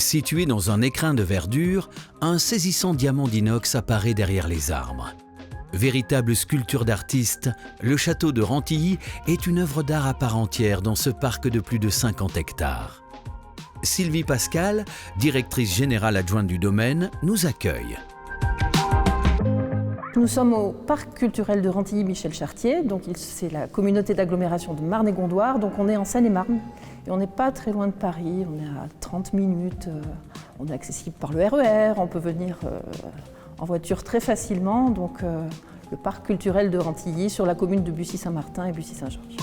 Situé dans un écrin de verdure, un saisissant diamant d'inox apparaît derrière les arbres. Véritable sculpture d'artiste, le château de Rantilly est une œuvre d'art à part entière dans ce parc de plus de 50 hectares. Sylvie Pascal, directrice générale adjointe du domaine, nous accueille. Nous sommes au parc culturel de Rantilly Michel Chartier, donc c'est la communauté d'agglomération de Marne-et-Gondoire, donc on est en Seine-et-Marne et on n'est pas très loin de Paris, on est à 30 minutes, on est accessible par le RER, on peut venir en voiture très facilement, donc le parc culturel de Rantilly sur la commune de Bussy-Saint-Martin et Bussy-Saint-Georges.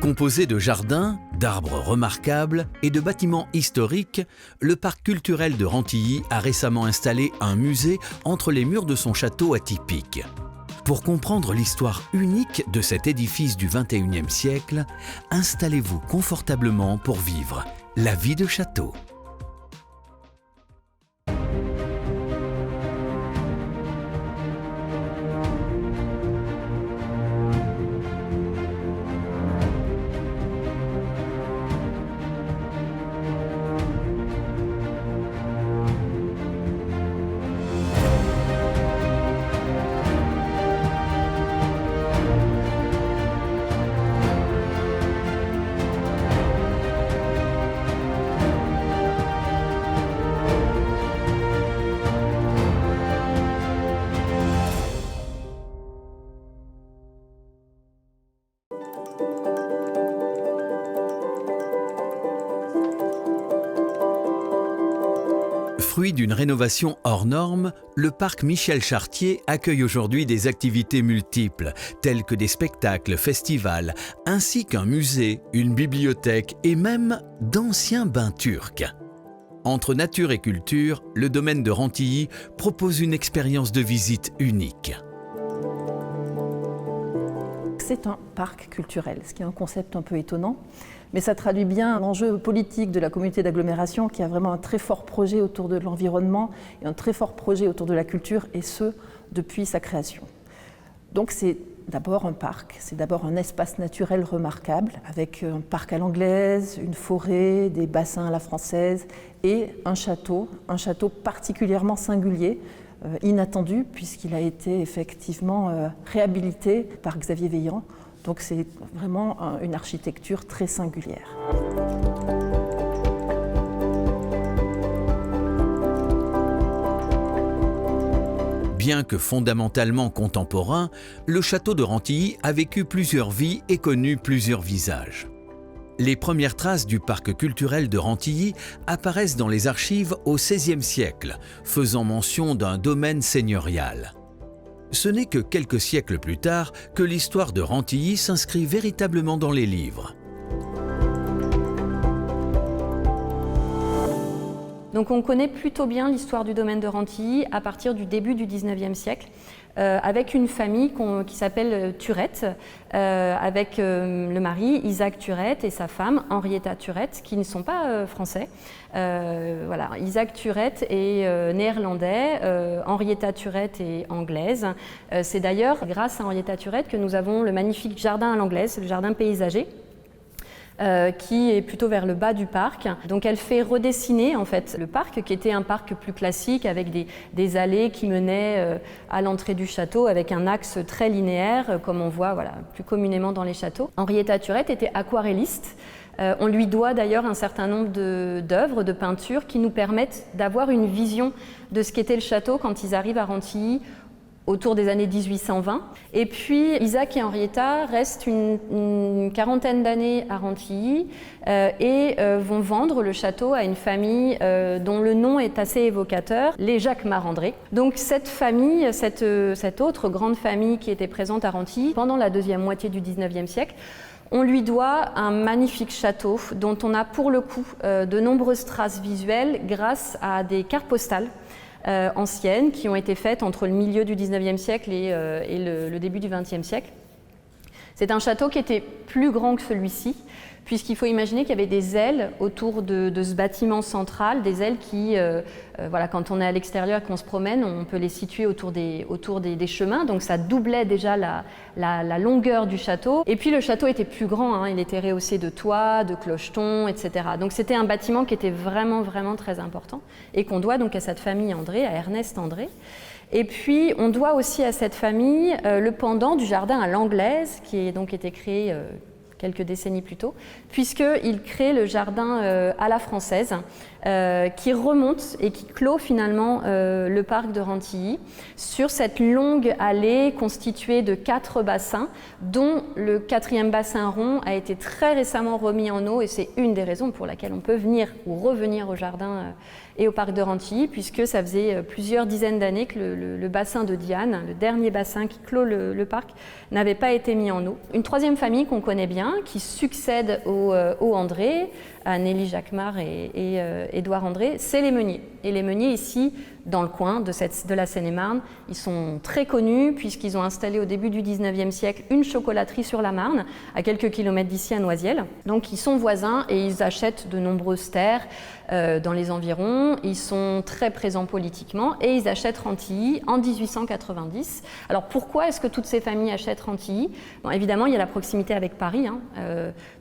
Composé de jardins, d'arbres remarquables et de bâtiments historiques, le parc culturel de Rantilly a récemment installé un musée entre les murs de son château atypique. Pour comprendre l'histoire unique de cet édifice du XXIe siècle, installez-vous confortablement pour vivre la vie de château. Fruit d'une rénovation hors norme, le parc Michel Chartier accueille aujourd'hui des activités multiples, telles que des spectacles, festivals, ainsi qu'un musée, une bibliothèque et même d'anciens bains turcs. Entre nature et culture, le domaine de Rantilly propose une expérience de visite unique. C'est un parc culturel, ce qui est un concept un peu étonnant, mais ça traduit bien un enjeu politique de la communauté d'agglomération qui a vraiment un très fort projet autour de l'environnement et un très fort projet autour de la culture, et ce, depuis sa création. Donc c'est d'abord un parc, c'est d'abord un espace naturel remarquable, avec un parc à l'anglaise, une forêt, des bassins à la française et un château particulièrement singulier, inattendu puisqu'il a été effectivement réhabilité par Xavier Veillant. Donc c'est vraiment une architecture très singulière. Bien que fondamentalement contemporain, le château de Rantilly a vécu plusieurs vies et connu plusieurs visages. Les premières traces du parc culturel de Rantilly apparaissent dans les archives au XVIe siècle, faisant mention d'un domaine seigneurial. Ce n'est que quelques siècles plus tard que l'histoire de Rantilly s'inscrit véritablement dans les livres. Donc on connaît plutôt bien l'histoire du domaine de Rantilly à partir du début du XIXe siècle, avec une famille qui s'appelle Turette, avec le mari Isaac Turette et sa femme Henrietta Turette, qui ne sont pas français. Voilà, Isaac Turette est néerlandais, Henrietta Turette est anglaise. C'est d'ailleurs grâce à Henrietta Turette que nous avons le magnifique jardin à l'anglaise, le jardin paysager, qui est plutôt vers le bas du parc. Donc elle fait redessiner en fait le parc, qui était un parc plus classique avec des allées qui menaient à l'entrée du château avec un axe très linéaire, comme on voit plus communément dans les châteaux. Henrietta Turette était aquarelliste. On lui doit d'ailleurs un certain nombre d'œuvres, de peintures qui nous permettent d'avoir une vision de ce qu'était le château quand ils arrivent à Rantilly autour des années 1820. Et puis Isaac et Henrietta restent une quarantaine d'années à Rantilly et vont vendre le château à une famille dont le nom est assez évocateur, les Jacquemart-André. Donc cette famille, cette autre grande famille qui était présente à Rantilly pendant la deuxième moitié du XIXe siècle, on lui doit un magnifique château dont on a pour le coup de nombreuses traces visuelles grâce à des cartes postales anciennes qui ont été faites entre le milieu du XIXe siècle et le début du XXe siècle. C'est un château qui était plus grand que celui-ci, puisqu'il faut imaginer qu'il y avait des ailes autour de ce bâtiment central, des ailes qui, voilà, quand on est à l'extérieur et qu'on se promène, on peut les situer autour des chemins, donc ça doublait déjà la longueur du château. Et puis le château était plus grand, hein, il était rehaussé de toits, de clochetons, etc. Donc c'était un bâtiment qui était vraiment, vraiment très important et qu'on doit donc à cette famille André, à Ernest André. Et puis, on doit aussi à cette famille le pendant du jardin à l'anglaise, qui a donc été créé quelques décennies plus tôt, puisqu'il crée le jardin à la française, qui remonte et qui clôt finalement le parc de Rantilly sur cette longue allée constituée de 4 bassins, dont le 4e bassin rond a été très récemment remis en eau, et c'est une des raisons pour laquelle on peut venir ou revenir au jardin et au parc de Rantilly, puisque ça faisait plusieurs dizaines d'années que le bassin de Diane, le dernier bassin qui clôt le parc, n'avait pas été mis en eau. Une 3e famille qu'on connaît bien, qui succède au André, à Nelly Jacquemart et Édouard André, c'est les Meunier. Et les Meunier ici, dans le coin de la Seine-et-Marne, ils sont très connus puisqu'ils ont installé au début du 19e siècle une chocolaterie sur la Marne, à quelques kilomètres d'ici à Noisiel. Donc ils sont voisins et ils achètent de nombreuses terres dans les environs. Ils sont très présents politiquement et ils achètent Rantilly en 1890. Alors pourquoi est-ce que toutes ces familles achètent Rantilly? Bon, évidemment, il y a la proximité avec Paris.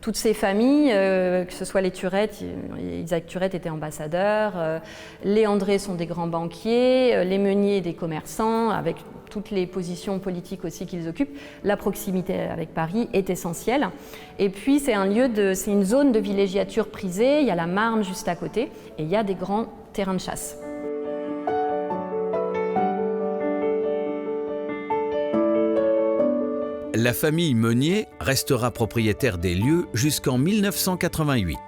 Toutes ces familles, que ce soit les Turette, Isaac Turette était ambassadeur, les André sont des grands banquiers, les Meunier des commerçants, avec toutes les positions politiques aussi qu'ils occupent, la proximité avec Paris est essentielle. Et puis c'est une zone de villégiature prisée, il y a la Marne juste à côté et il y a des grands terrains de chasse. La famille Meunier restera propriétaire des lieux jusqu'en 1988,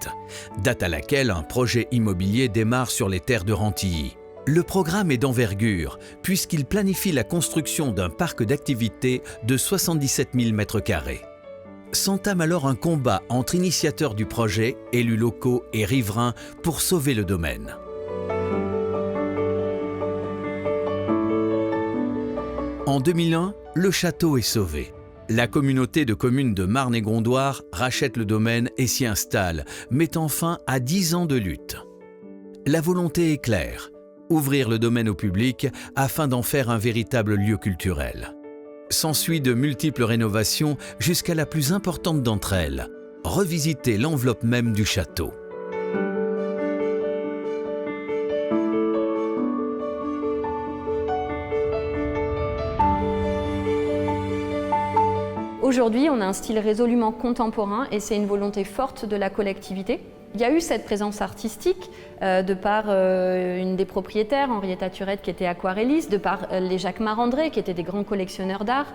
date à laquelle un projet immobilier démarre sur les terres de Rantilly. Le programme est d'envergure, puisqu'il planifie la construction d'un parc d'activités de 77 000 m². S'entame alors un combat entre initiateurs du projet, élus locaux et riverains pour sauver le domaine. En 2001, le château est sauvé. La communauté de communes de Marne et Gondoire rachète le domaine et s'y installe, mettant fin à 10 ans de lutte. La volonté est claire, ouvrir le domaine au public afin d'en faire un véritable lieu culturel. S'ensuit de multiples rénovations jusqu'à la plus importante d'entre elles, revisiter l'enveloppe même du château. Aujourd'hui, on a un style résolument contemporain et c'est une volonté forte de la collectivité. Il y a eu cette présence artistique de par une des propriétaires, Henrietta Turette, qui était aquarelliste, de par les Jacquemart André, qui étaient des grands collectionneurs d'art.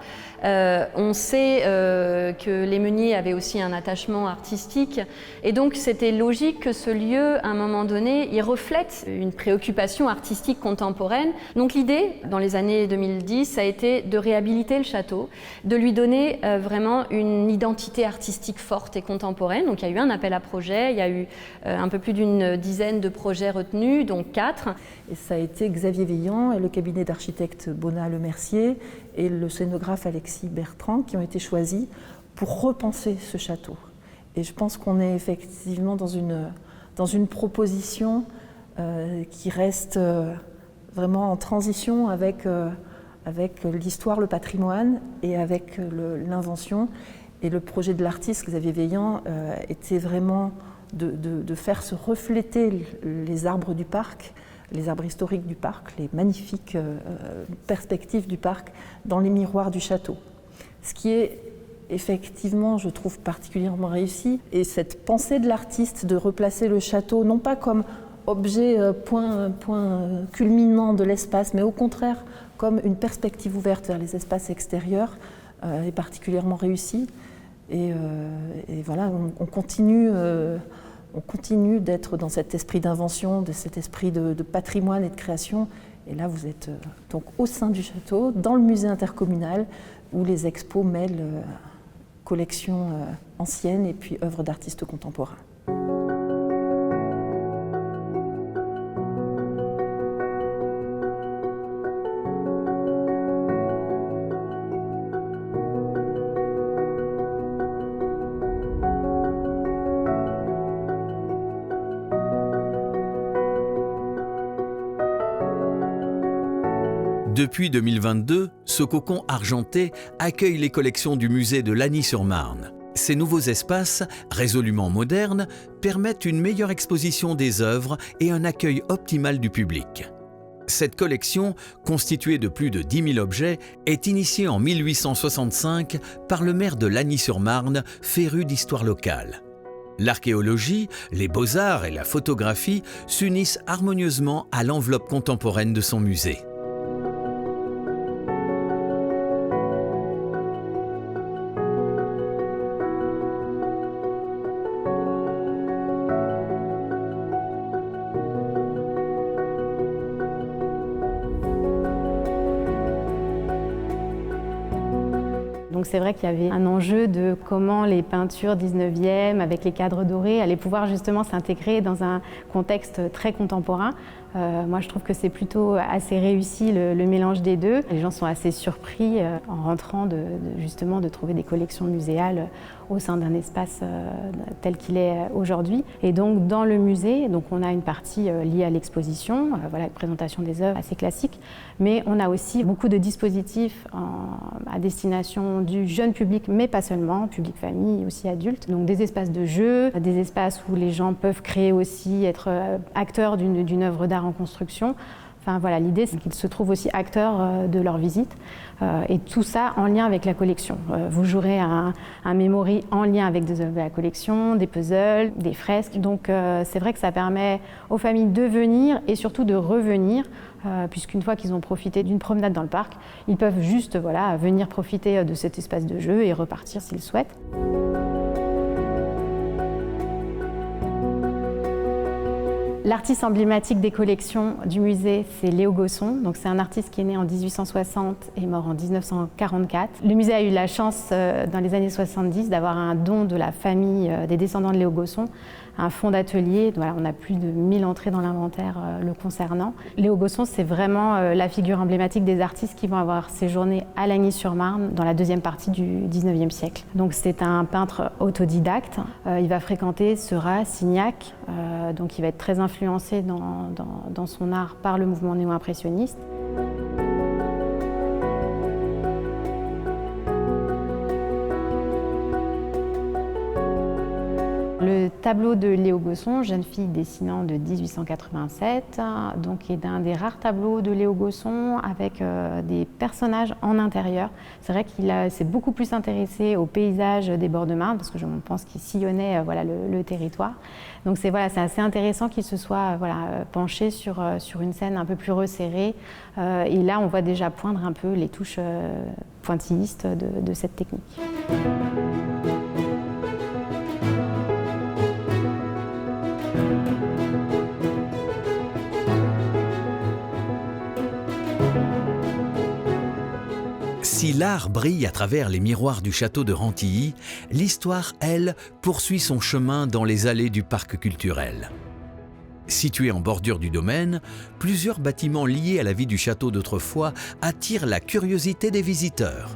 On sait que les Meunier avaient aussi un attachement artistique. Et donc, c'était logique que ce lieu, à un moment donné, il reflète une préoccupation artistique contemporaine. Donc, l'idée, dans les années 2010, ça a été de réhabiliter le château, de lui donner vraiment une identité artistique forte et contemporaine. Donc, il y a eu un appel à projet, il y a eu un peu plus d'une dizaine de projets retenus, dont 4. Et ça a été Xavier Veillant et le cabinet d'architecte Bonnat Le Mercier et le scénographe Alexis Bertrand qui ont été choisis pour repenser ce château. Et je pense qu'on est effectivement dans une proposition qui reste vraiment en transition avec l'histoire, le patrimoine et avec l'invention. Et le projet de l'artiste Xavier Veillant était vraiment de faire se refléter les arbres du parc, les arbres historiques du parc, les magnifiques perspectives du parc dans les miroirs du château. Ce qui est effectivement, je trouve, particulièrement réussi. Et cette pensée de l'artiste de replacer le château, non pas comme objet point culminant de l'espace, mais au contraire comme une perspective ouverte vers les espaces extérieurs, est particulièrement réussie. Et voilà, on continue d'être dans cet esprit d'invention, de cet esprit de patrimoine et de création. Et là, vous êtes donc au sein du château, dans le musée intercommunal, où les expos mêlent collections anciennes et puis œuvres d'artistes contemporains. Depuis 2022, ce cocon argenté accueille les collections du musée de Lagny-sur-Marne. Ces nouveaux espaces, résolument modernes, permettent une meilleure exposition des œuvres et un accueil optimal du public. Cette collection, constituée de plus de 10 000 objets, est initiée en 1865 par le maire de Lagny-sur-Marne, féru d'histoire locale. L'archéologie, les beaux-arts et la photographie s'unissent harmonieusement à l'enveloppe contemporaine de son musée. Donc c'est vrai qu'il y avait un enjeu de comment les peintures 19e avec les cadres dorés allaient pouvoir justement s'intégrer dans un contexte très contemporain. Moi je trouve que c'est plutôt assez réussi le mélange des deux. Les gens sont assez surpris en rentrant justement de trouver des collections muséales au sein d'un espace tel qu'il est aujourd'hui. Et donc dans le musée, donc on a une partie liée à l'exposition, voilà, une présentation des œuvres assez classique, mais on a aussi beaucoup de dispositifs à destination du jeune public, mais pas seulement, public famille, aussi adulte. Donc des espaces de jeu, des espaces où les gens peuvent créer aussi, être acteurs d'une œuvre d'art en construction. Enfin voilà, l'idée c'est qu'ils se trouvent aussi acteurs de leur visite et tout ça en lien avec la collection. Vous jouerez un memory en lien avec des œuvres de la collection, des puzzles, des fresques. Donc c'est vrai que ça permet aux familles de venir et surtout de revenir puisqu'une fois qu'ils ont profité d'une promenade dans le parc, ils peuvent juste voilà, venir profiter de cet espace de jeu et repartir s'ils souhaitent. L'artiste emblématique des collections du musée, c'est Léo Gosson. Donc, c'est un artiste qui est né en 1860 et mort en 1944. Le musée a eu la chance, dans les années 70, d'avoir un don de la famille des descendants de Léo Gosson, un fonds d'atelier. Voilà, on a plus de 1000 entrées dans l'inventaire le concernant. Léo Gosson, c'est vraiment la figure emblématique des artistes qui vont avoir séjourné à Lagny-sur-Marne dans la deuxième partie du 19e siècle. Donc, c'est un peintre autodidacte. Il va fréquenter Seurat, Signac, donc il va être très influencé dans son art par le mouvement néo-impressionniste. Le tableau de Léo Gosson, jeune fille dessinant de 1887, donc est un des rares tableaux de Léo Gosson avec des personnages en intérieur. C'est vrai qu'il s'est beaucoup plus intéressé aux paysages des bords de Marne parce que je pense qu'il sillonnait voilà, le territoire. Donc c'est assez intéressant qu'il se soit penché sur une scène un peu plus resserrée. Et là, on voit déjà poindre un peu les touches pointillistes de cette technique. Si l'art brille à travers les miroirs du château de Rantilly, l'histoire, elle, poursuit son chemin dans les allées du parc culturel. Situés en bordure du domaine, plusieurs bâtiments liés à la vie du château d'autrefois attirent la curiosité des visiteurs.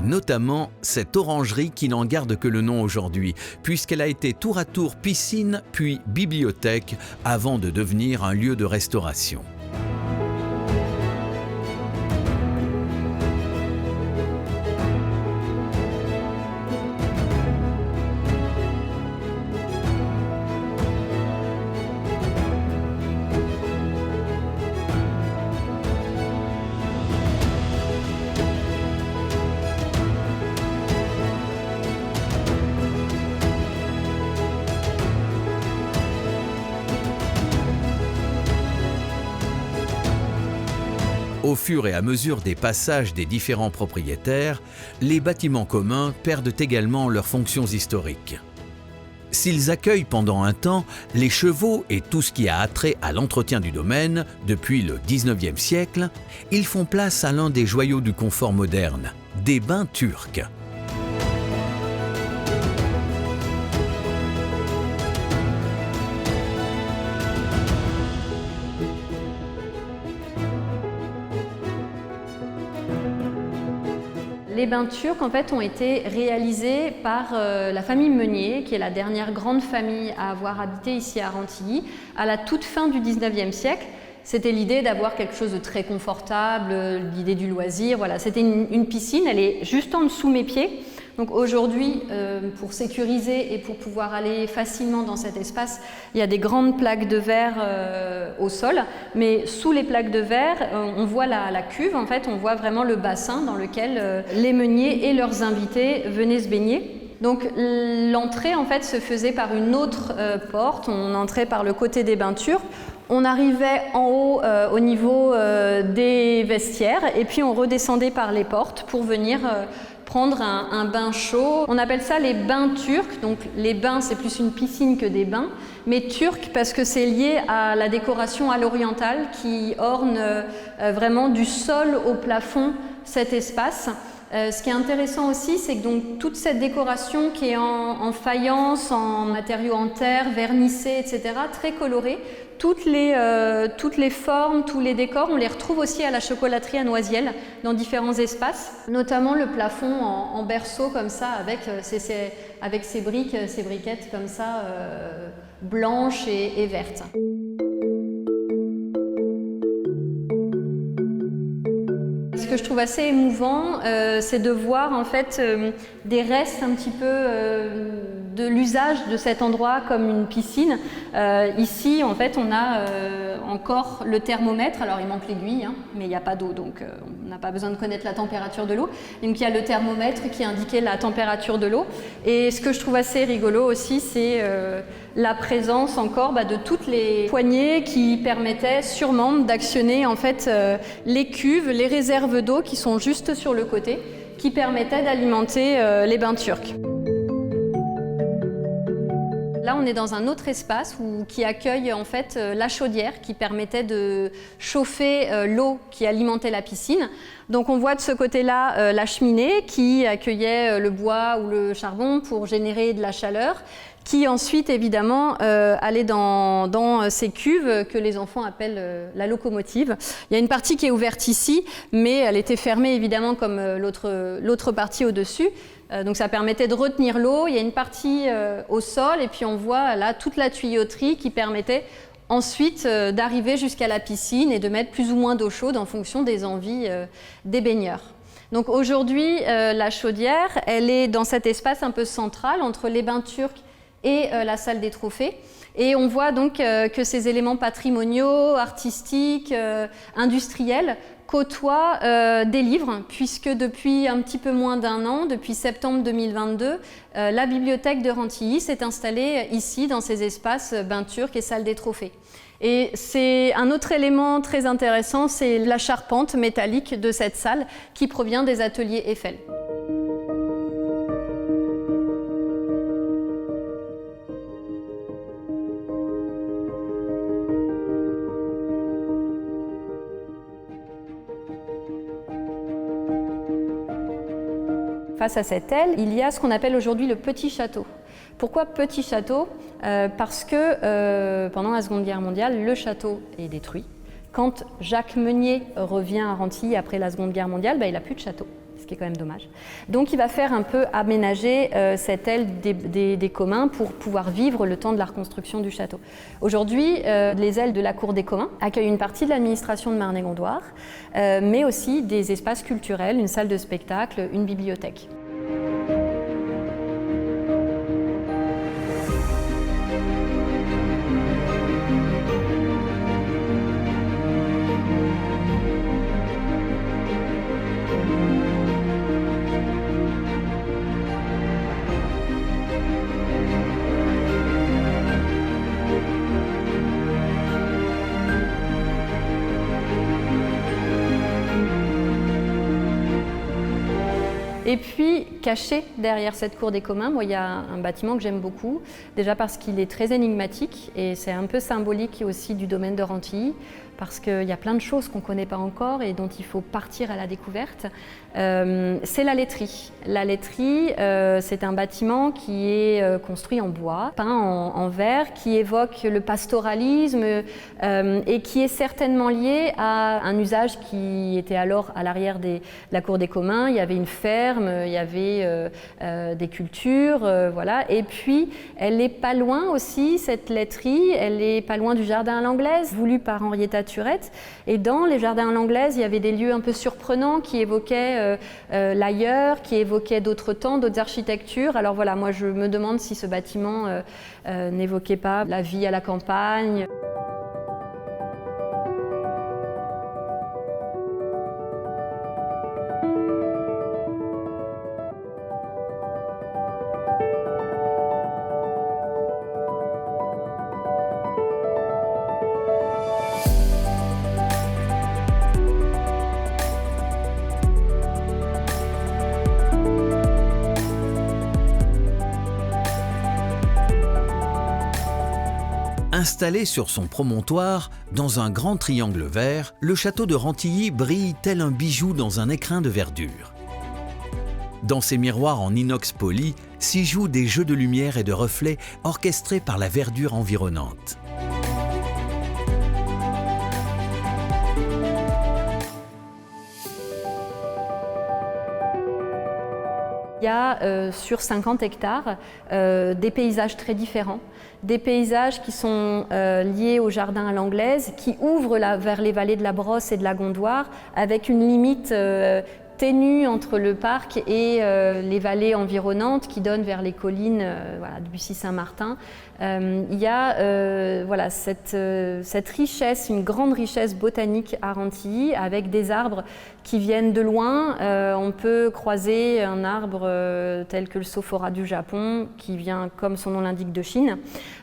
Notamment cette orangerie qui n'en garde que le nom aujourd'hui, puisqu'elle a été tour à tour piscine puis bibliothèque avant de devenir un lieu de restauration. Au fur et à mesure des passages des différents propriétaires, les bâtiments communs perdent également leurs fonctions historiques. S'ils accueillent pendant un temps les chevaux et tout ce qui a attrait à l'entretien du domaine depuis le 19e siècle, ils font place à l'un des joyaux du confort moderne, des bains turcs. Les bains turcs en fait ont été réalisés par la famille Meunier, qui est la dernière grande famille à avoir habité ici à Rantilly, à la toute fin du 19e siècle. C'était l'idée d'avoir quelque chose de très confortable, l'idée du loisir. Voilà, c'était une piscine, elle est juste en dessous mes pieds. Donc aujourd'hui, pour sécuriser et pour pouvoir aller facilement dans cet espace, il y a des grandes plaques de verre au sol, mais sous les plaques de verre, on voit la cuve, en fait, on voit vraiment le bassin dans lequel les meuniers et leurs invités venaient se baigner. Donc l'entrée, en fait, se faisait par une autre porte, on entrait par le côté des bains turcs. On arrivait en haut au niveau des vestiaires et puis on redescendait par les portes pour venir prendre un bain chaud. On appelle ça les bains turcs, donc les bains c'est plus une piscine que des bains, mais turcs parce que c'est lié à la décoration à l'orientale qui orne vraiment du sol au plafond cet espace. Ce qui est intéressant aussi, c'est que donc, toute cette décoration qui est en faïence, en matériaux en terre, vernissés, etc., très colorée, toutes les formes, tous les décors, on les retrouve aussi à la chocolaterie à Noisiel, dans différents espaces, notamment le plafond en berceau comme ça, avec ces briquettes comme ça, blanches et vertes. Ce que je trouve assez émouvant, c'est de voir en fait des restes un petit peu de l'usage de cet endroit comme une piscine. Ici, en fait, on a encore le thermomètre. Alors, il manque l'aiguille, hein, mais il n'y a pas d'eau, donc on n'a pas besoin de connaître la température de l'eau. Donc, il y a le thermomètre qui indiquait la température de l'eau. Et ce que je trouve assez rigolo aussi, c'est la présence encore de toutes les poignées qui permettaient sûrement d'actionner en fait les cuves, les réserves d'eau qui sont juste sur le côté, qui permettaient d'alimenter les bains turcs. Là, on est dans un autre espace qui accueille en fait la chaudière qui permettait de chauffer l'eau qui alimentait la piscine. Donc on voit de ce côté-là la cheminée qui accueillait le bois ou le charbon pour générer de la chaleur, qui ensuite évidemment allait dans ces cuves que les enfants appellent la locomotive. Il y a une partie qui est ouverte ici, mais elle était fermée évidemment comme l'autre partie au-dessus. Donc ça permettait de retenir l'eau. Il y a une partie au sol et puis on voit là toute la tuyauterie qui permettait ensuite d'arriver jusqu'à la piscine et de mettre plus ou moins d'eau chaude en fonction des envies des baigneurs. Donc aujourd'hui, la chaudière, elle est dans cet espace un peu central entre les bains turcs et la salle des trophées. Et on voit donc que ces éléments patrimoniaux, artistiques, industriels côtoient des livres, puisque depuis un petit peu moins d'un an, depuis septembre 2022, la bibliothèque de Rantilly s'est installée ici, dans ces espaces bains turcs et salle des trophées. Et c'est un autre élément très intéressant, c'est la charpente métallique de cette salle qui provient des ateliers Eiffel. Face à cette aile, il y a ce qu'on appelle aujourd'hui le petit château. Pourquoi petit château ? Parce que pendant la Seconde Guerre mondiale, le château est détruit. Quand Jacques Meunier revient à Rantilly après la Seconde Guerre mondiale, il n'a plus de château, ce qui est quand même dommage. Donc il va faire un peu aménager cette aile des communs pour pouvoir vivre le temps de la reconstruction du château. Aujourd'hui, les ailes de la cour des communs accueillent une partie de l'administration de Marne-et-Gondoire, mais aussi des espaces culturels, une salle de spectacle, une bibliothèque. Et puis, caché derrière cette cour des communs, il y a un bâtiment que j'aime beaucoup, déjà parce qu'il est très énigmatique et c'est un peu symbolique aussi du domaine de Rantilly, parce qu'il y a plein de choses qu'on ne connaît pas encore et dont il faut partir à la découverte. C'est la laiterie. La laiterie, c'est un bâtiment qui est construit en bois, peint en verre, qui évoque le pastoralisme et qui est certainement lié à un usage qui était alors à l'arrière de la cour des communs. Il y avait une ferme, il y avait des cultures, voilà. Et puis, elle n'est pas loin aussi, cette laiterie, elle n'est pas loin du jardin à l'anglaise, voulu par Henrietta Turette. Et dans les jardins à l'anglaise, il y avait des lieux un peu surprenants qui évoquaient l'ailleurs, qui évoquaient d'autres temps, d'autres architectures. Alors voilà, moi je me demande si ce bâtiment n'évoquait pas la vie à la campagne. Installé sur son promontoire, dans un grand triangle vert, le château de Rantilly brille tel un bijou dans un écrin de verdure. Dans ses miroirs en inox poli s'y jouent des jeux de lumière et de reflets orchestrés par la verdure environnante. Il y a sur 50 hectares des paysages très différents, des paysages qui sont liés au jardin à l'anglaise, qui ouvrent vers les vallées de la Brosse et de la Gondoire, avec une limite ténue entre le parc et les vallées environnantes qui donnent vers les collines voilà, de Bussy-Saint-Martin. Il y a voilà, cette richesse, une grande richesse botanique à Rantilly, avec des arbres qui viennent de loin. On peut croiser un arbre tel que le sophora du Japon, qui vient, comme son nom l'indique, de Chine,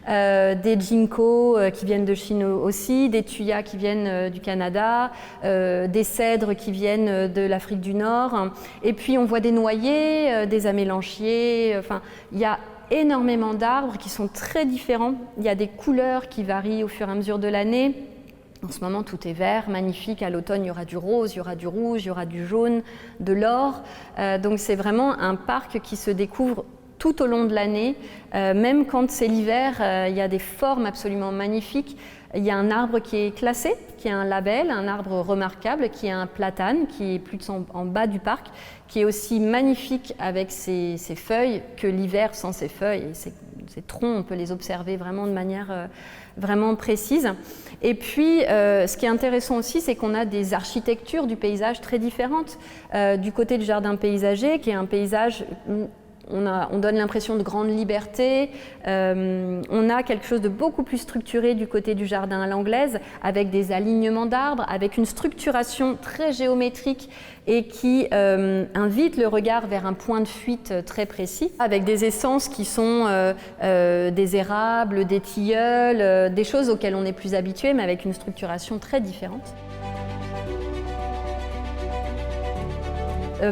des ginkgos qui viennent de Chine aussi, des thuyas qui viennent du Canada, des cèdres qui viennent de l'Afrique du Nord, et puis on voit des noyers, des amélanchiers, enfin, il y a énormément d'arbres qui sont très différents. Il y a des couleurs qui varient au fur et à mesure de l'année. En ce moment, tout est vert, magnifique. À l'automne, il y aura du rose, il y aura du rouge, il y aura du jaune, de l'or. Donc c'est vraiment un parc qui se découvre tout au long de l'année. Même quand c'est l'hiver, il y a des formes absolument magnifiques. Il y a un arbre qui est classé, qui a un label, un arbre remarquable, qui est un platane, qui est plus en bas du parc, qui est aussi magnifique avec ses feuilles, que l'hiver sans ses feuilles. Et ses troncs, on peut les observer vraiment de manière vraiment précise. Et puis, ce qui est intéressant aussi, c'est qu'on a des architectures du paysage très différentes. Du côté du jardin paysager, qui est un paysage... On donne l'impression de grande liberté, on a quelque chose de beaucoup plus structuré du côté du jardin à l'anglaise, avec des alignements d'arbres, avec une structuration très géométrique et qui invite le regard vers un point de fuite très précis, avec des essences qui sont des érables, des tilleuls, des choses auxquelles on est plus habitué, mais avec une structuration très différente.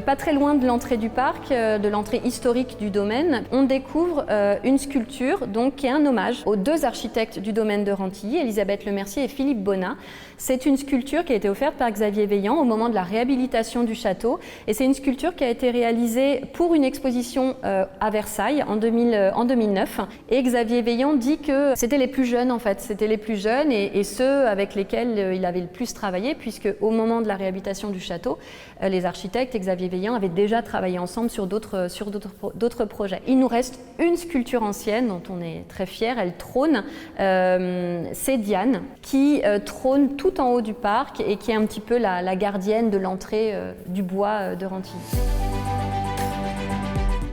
Pas très loin de l'entrée du parc, de l'entrée historique du domaine, on découvre une sculpture donc, qui est un hommage aux deux architectes du domaine de Rantilly, Elisabeth Lemercier et Philippe Bonnat. C'est une sculpture qui a été offerte par Xavier Veillant au moment de la réhabilitation du château. Et c'est une sculpture qui a été réalisée pour une exposition à Versailles en 2009. Et Xavier Veillant dit que c'était les plus jeunes en fait, c'était les plus jeunes et ceux avec lesquels il avait le plus travaillé, puisque au moment de la réhabilitation du château, les architectes et Xavier Veillant avaient déjà travaillé ensemble sur d'autres projets. Il nous reste une sculpture ancienne dont on est très fiers, elle trône, c'est Diane, qui trône tout en haut du parc et qui est un petit peu la gardienne de l'entrée du bois de Rantilly.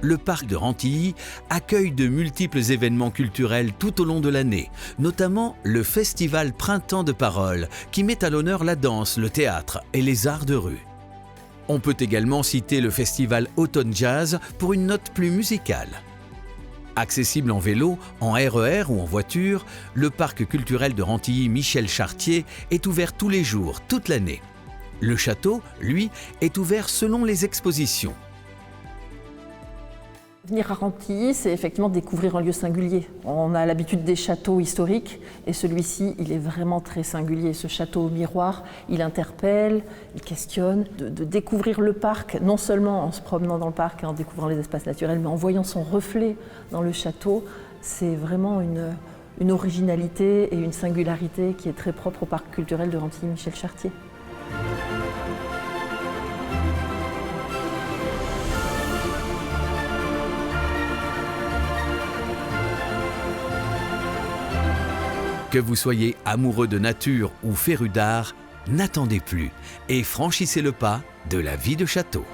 Le parc de Rantilly accueille de multiples événements culturels tout au long de l'année, notamment le festival Printemps de Parole, qui met à l'honneur la danse, le théâtre et les arts de rue. On peut également citer le festival Automne Jazz pour une note plus musicale. Accessible en vélo, en RER ou en voiture, le parc culturel de Rantilly Michel Chartier est ouvert tous les jours, toute l'année. Le château, lui, est ouvert selon les expositions. Venir à Rantilly, c'est effectivement découvrir un lieu singulier. On a l'habitude des châteaux historiques et celui-ci, il est vraiment très singulier. Ce château au miroir, il interpelle, il questionne. De découvrir le parc, non seulement en se promenant dans le parc et en découvrant les espaces naturels, mais en voyant son reflet dans le château, c'est vraiment une originalité et une singularité qui est très propre au parc culturel de Rantilly-Michel-Chartier. Que vous soyez amoureux de nature ou féru d'art, n'attendez plus et franchissez le pas de la vie de château.